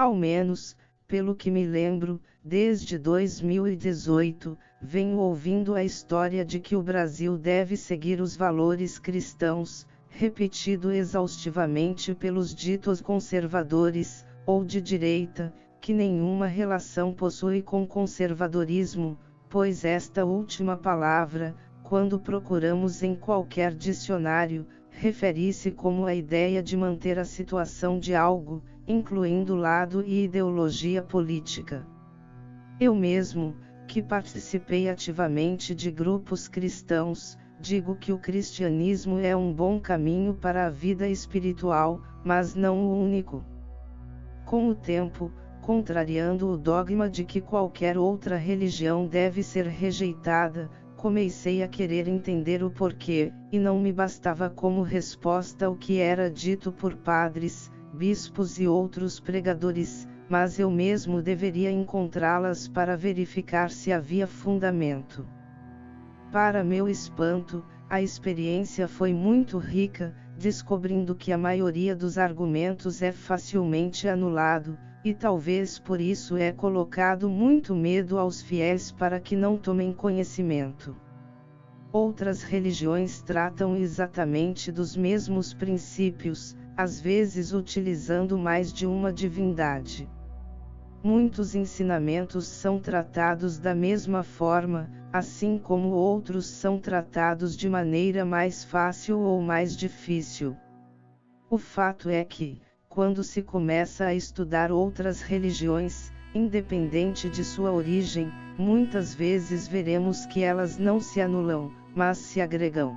Ao menos, pelo que me lembro, desde 2018, venho ouvindo a história de que o Brasil deve seguir os valores cristãos, repetido exaustivamente pelos ditos conservadores, ou de direita, que nenhuma relação possui com conservadorismo, pois esta última palavra, quando procuramos em qualquer dicionário, refere-se como a ideia de manter a situação de algo, incluindo lado e ideologia política. Eu mesmo, que participei ativamente de grupos cristãos, digo que o cristianismo é um bom caminho para a vida espiritual, mas não o único. Com o tempo, contrariando o dogma de que qualquer outra religião deve ser rejeitada, comecei a querer entender o porquê, e não me bastava como resposta o que era dito por padres, bispos e outros pregadores, mas eu mesmo deveria encontrá-las para verificar se havia fundamento. Para meu espanto, a experiência foi muito rica, descobrindo que a maioria dos argumentos é facilmente anulado, e talvez por isso é colocado muito medo aos fiéis para que não tomem conhecimento. Outras religiões tratam exatamente dos mesmos princípios, às vezes utilizando mais de uma divindade. Muitos ensinamentos são tratados da mesma forma, assim como outros são tratados de maneira mais fácil ou mais difícil. O fato é que, quando se começa a estudar outras religiões, independente de sua origem, muitas vezes veremos que elas não se anulam, mas se agregam.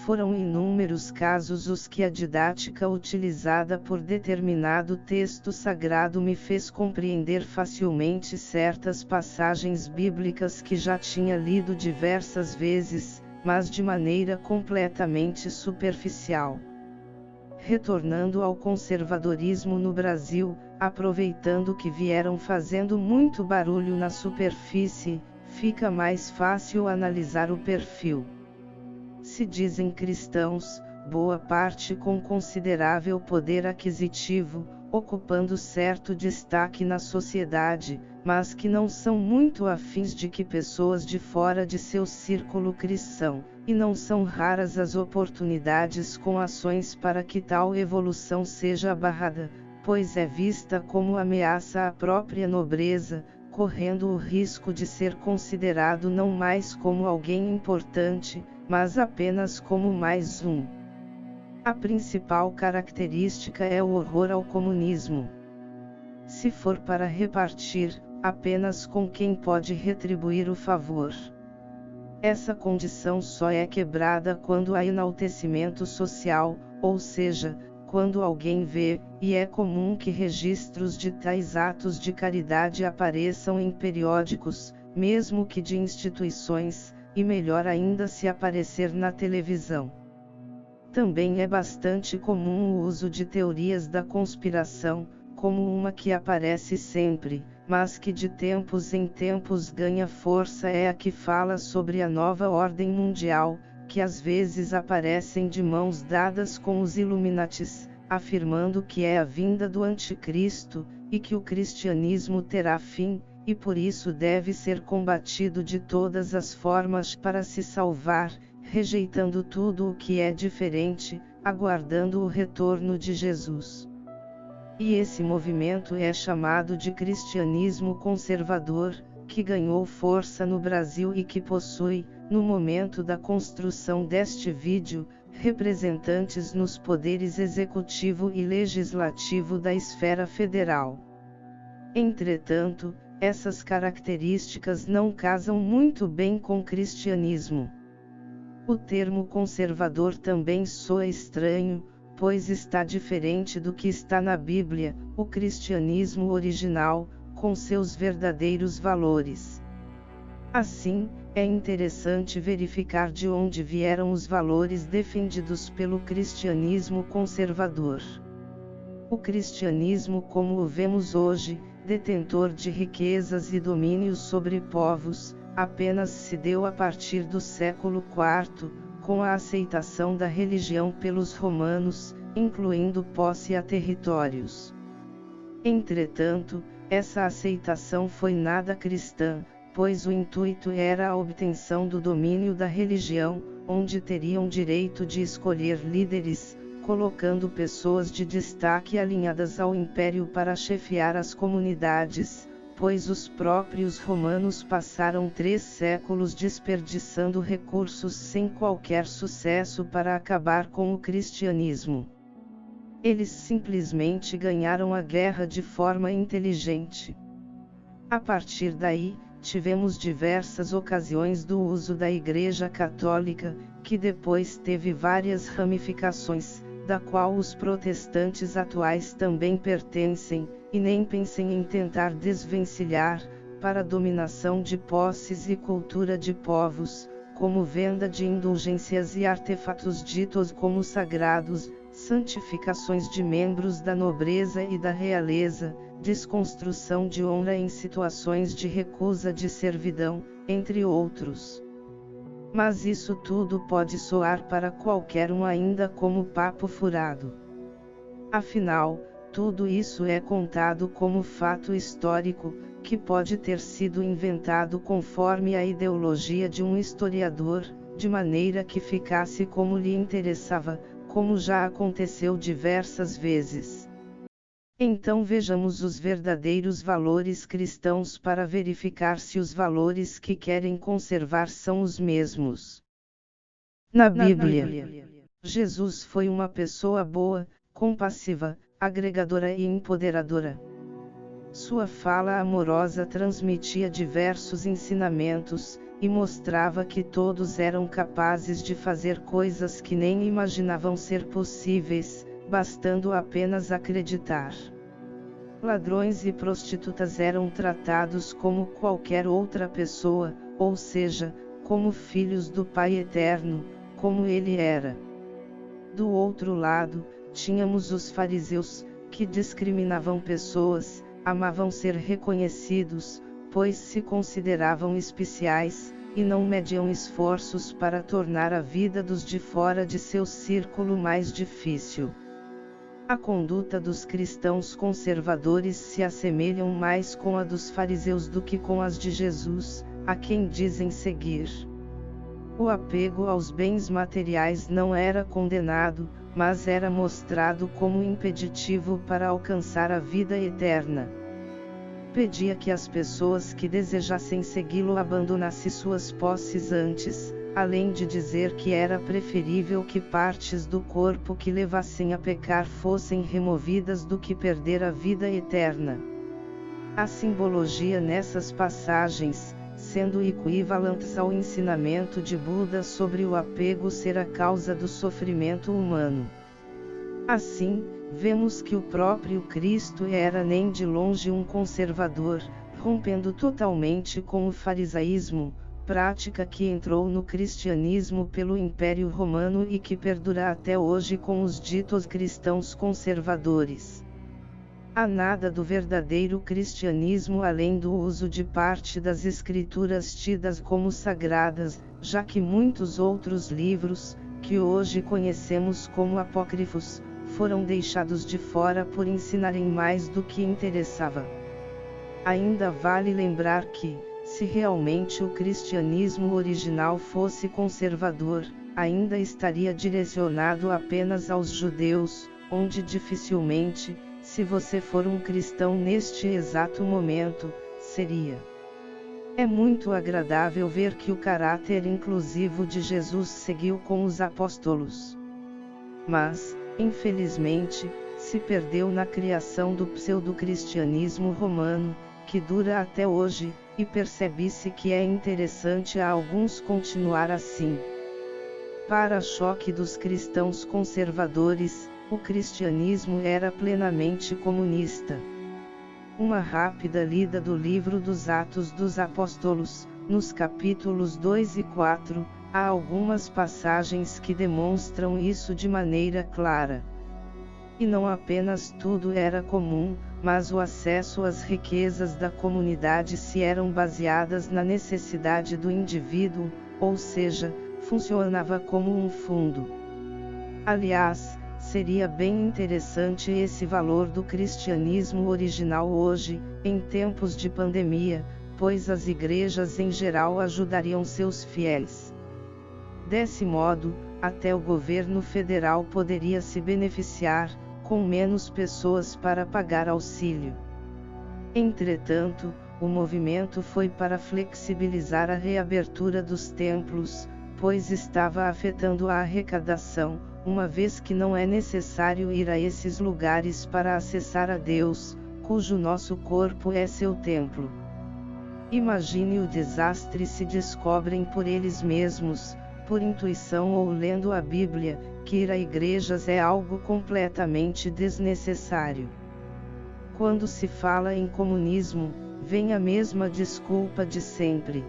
Foram inúmeros casos os que a didática utilizada por determinado texto sagrado me fez compreender facilmente certas passagens bíblicas que já tinha lido diversas vezes, mas de maneira completamente superficial. Retornando ao conservadorismo no Brasil, aproveitando que vieram fazendo muito barulho na superfície, fica mais fácil analisar o perfil. Se dizem cristãos, boa parte com considerável poder aquisitivo, ocupando certo destaque na sociedade, mas que não são muito afins de que pessoas de fora de seu círculo cristão, e não são raras as oportunidades com ações para que tal evolução seja barrada, pois é vista como ameaça à própria nobreza, correndo o risco de ser considerado não mais como alguém importante, mas apenas como mais um. A principal característica é o horror ao comunismo. Se for para repartir, apenas com quem pode retribuir o favor. Essa condição só é quebrada quando há enaltecimento social, ou seja, quando alguém vê, e é comum que registros de tais atos de caridade apareçam em periódicos, mesmo que de instituições, e melhor ainda se aparecer na televisão. Também é bastante comum o uso de teorias da conspiração, como uma que aparece sempre, mas que de tempos em tempos ganha força, é a que fala sobre a nova ordem mundial, que às vezes aparecem de mãos dadas com os Illuminatis, afirmando que é a vinda do Anticristo, e que o cristianismo terá fim, e por isso deve ser combatido de todas as formas para se salvar, rejeitando tudo o que é diferente, aguardando o retorno de Jesus. E esse movimento é chamado de cristianismo conservador, que ganhou força no Brasil e que possui, no momento da construção deste vídeo, representantes nos poderes executivo e legislativo da esfera federal. Entretanto, essas características não casam muito bem com o cristianismo. O termo conservador também soa estranho, pois está diferente do que está na Bíblia, o cristianismo original, com seus verdadeiros valores. Assim, é interessante verificar de onde vieram os valores defendidos pelo cristianismo conservador. O cristianismo como o vemos hoje, detentor de riquezas e domínios sobre povos, apenas se deu a partir do século IV, com a aceitação da religião pelos romanos, incluindo posse a territórios. Entretanto, essa aceitação foi nada cristã, pois o intuito era a obtenção do domínio da religião, onde teriam direito de escolher líderes, colocando pessoas de destaque alinhadas ao império para chefiar as comunidades, pois os próprios romanos passaram 3 séculos desperdiçando recursos sem qualquer sucesso para acabar com o cristianismo. Eles simplesmente ganharam a guerra de forma inteligente. A partir daí, tivemos diversas ocasiões do uso da Igreja Católica, que depois teve várias ramificações, da qual os protestantes atuais também pertencem, e nem pensem em tentar desvencilhar, para a dominação de posses e cultura de povos, como venda de indulgências e artefatos ditos como sagrados, santificações de membros da nobreza e da realeza, desconstrução de honra em situações de recusa de servidão, entre outros. Mas isso tudo pode soar para qualquer um ainda como papo furado. Afinal, tudo isso é contado como fato histórico, que pode ter sido inventado conforme a ideologia de um historiador, de maneira que ficasse como lhe interessava, como já aconteceu diversas vezes. Então vejamos os verdadeiros valores cristãos para verificar se os valores que querem conservar são os mesmos. Na Bíblia, Jesus foi uma pessoa boa, compassiva, agregadora e empoderadora. Sua fala amorosa transmitia diversos ensinamentos, e mostrava que todos eram capazes de fazer coisas que nem imaginavam ser possíveis, bastando apenas acreditar. Ladrões e prostitutas eram tratados como qualquer outra pessoa, ou seja, como filhos do Pai Eterno, como ele era. Do outro lado, tínhamos os fariseus, que discriminavam pessoas, amavam ser reconhecidos, pois se consideravam especiais, e não mediam esforços para tornar a vida dos de fora de seu círculo mais difícil. A conduta dos cristãos conservadores se assemelham mais com a dos fariseus do que com as de Jesus, a quem dizem seguir. O apego aos bens materiais não era condenado, mas era mostrado como impeditivo para alcançar a vida eterna. Pedia que as pessoas que desejassem segui-lo abandonassem suas posses antes, além de dizer que era preferível que partes do corpo que levassem a pecar fossem removidas do que perder a vida eterna. A simbologia nessas passagens, sendo equivalentes ao ensinamento de Buda sobre o apego ser a causa do sofrimento humano. Assim, vemos que o próprio Cristo era nem de longe um conservador, rompendo totalmente com o farisaísmo, prática que entrou no cristianismo pelo Império Romano e que perdura até hoje com os ditos cristãos conservadores. Há nada do verdadeiro cristianismo além do uso de parte das escrituras tidas como sagradas, já que muitos outros livros, que hoje conhecemos como apócrifos, foram deixados de fora por ensinarem mais do que interessava. Ainda vale lembrar que, se realmente o cristianismo original fosse conservador, ainda estaria direcionado apenas aos judeus, onde dificilmente, se você for um cristão neste exato momento, seria. É muito agradável ver que o caráter inclusivo de Jesus seguiu com os apóstolos. Mas, infelizmente, se perdeu na criação do pseudo-cristianismo romano, que dura até hoje, e percebe-se que é interessante a alguns continuar assim. Para choque dos cristãos conservadores, o cristianismo era plenamente comunista. Uma rápida lida do livro dos Atos dos Apóstolos, nos capítulos 2 e 4, há algumas passagens que demonstram isso de maneira clara. E não apenas tudo era comum, mas o acesso às riquezas da comunidade se eram baseadas na necessidade do indivíduo, ou seja, funcionava como um fundo. Aliás, Seria bem interessante esse valor do cristianismo original hoje, em tempos de pandemia, pois as igrejas em geral ajudariam seus fiéis. Desse modo, até o governo federal poderia se beneficiar, com menos pessoas para pagar auxílio. Entretanto, o movimento foi para flexibilizar a reabertura dos templos, pois estava afetando a arrecadação, uma vez que não é necessário ir a esses lugares para acessar a Deus, cujo nosso corpo é seu templo. Imagine o desastre se descobrem por eles mesmos, por intuição ou lendo a Bíblia, que ir a igrejas é algo completamente desnecessário. Quando se fala em comunismo, vem a mesma desculpa de sempre.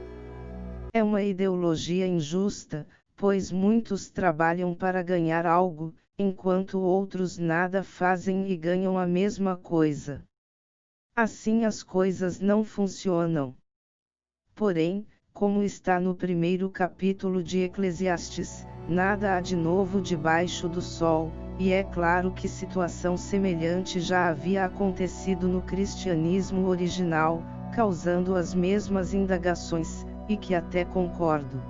É uma ideologia injusta, pois muitos trabalham para ganhar algo, enquanto outros nada fazem e ganham a mesma coisa. Assim as coisas não funcionam. Porém, como está no primeiro capítulo de Eclesiastes, nada há de novo debaixo do sol, e é claro que situação semelhante já havia acontecido no cristianismo original, causando as mesmas indagações, e que até concordo.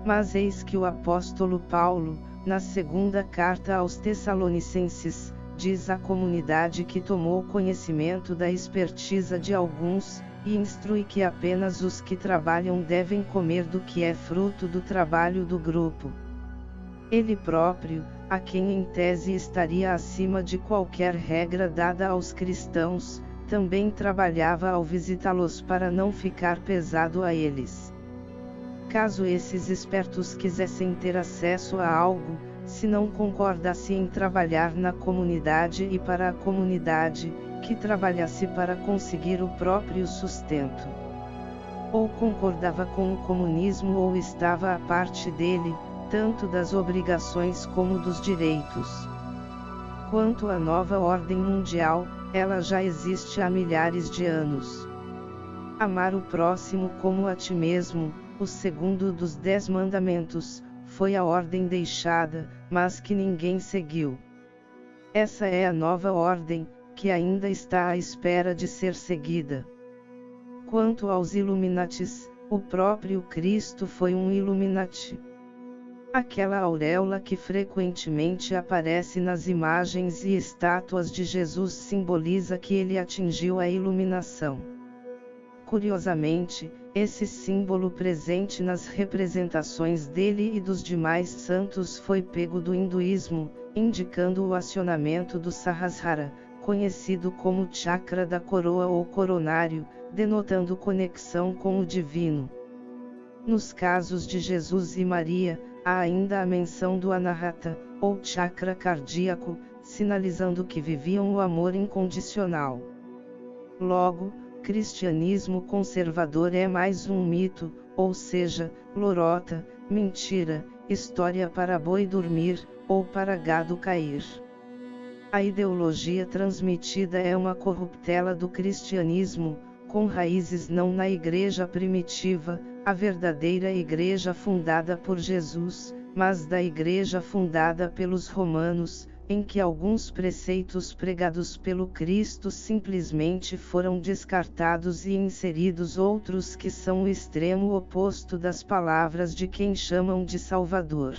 Mas eis que o apóstolo Paulo, na segunda carta aos Tessalonicenses, diz à comunidade que tomou conhecimento da expertisa de alguns, e instrui que apenas os que trabalham devem comer do que é fruto do trabalho do grupo. Ele próprio, a quem em tese estaria acima de qualquer regra dada aos cristãos, também trabalhava ao visitá-los para não ficar pesado a eles. Caso esses espertos quisessem ter acesso a algo, se não concordasse em trabalhar na comunidade e para a comunidade, que trabalhasse para conseguir o próprio sustento. Ou concordava com o comunismo ou estava à parte dele, tanto das obrigações como dos direitos. Quanto à nova ordem mundial, ela já existe há milhares de anos. Amar o próximo como a ti mesmo, o segundo dos 10 mandamentos, foi a ordem deixada, mas que ninguém seguiu. Essa é a nova ordem, que ainda está à espera de ser seguida. Quanto aos Illuminatis, o próprio Cristo foi um Illuminati. Aquela auréola que frequentemente aparece nas imagens e estátuas de Jesus simboliza que ele atingiu a iluminação. Curiosamente, esse símbolo presente nas representações dele e dos demais santos foi pego do hinduísmo, indicando o acionamento do Sahasrara, conhecido como chakra da coroa ou coronário, denotando conexão com o divino. Nos casos de Jesus e Maria, há ainda a menção do Anahata, ou chakra cardíaco, sinalizando que viviam o amor incondicional. Logo, cristianismo conservador é mais um mito, ou seja, lorota, mentira, história para boi dormir, ou para gado cair. A ideologia transmitida é uma corruptela do cristianismo, com raízes não na igreja primitiva, a verdadeira igreja fundada por Jesus, mas da igreja fundada pelos romanos, em que alguns preceitos pregados pelo Cristo simplesmente foram descartados e inseridos outros que são o extremo oposto das palavras de quem chamam de Salvador.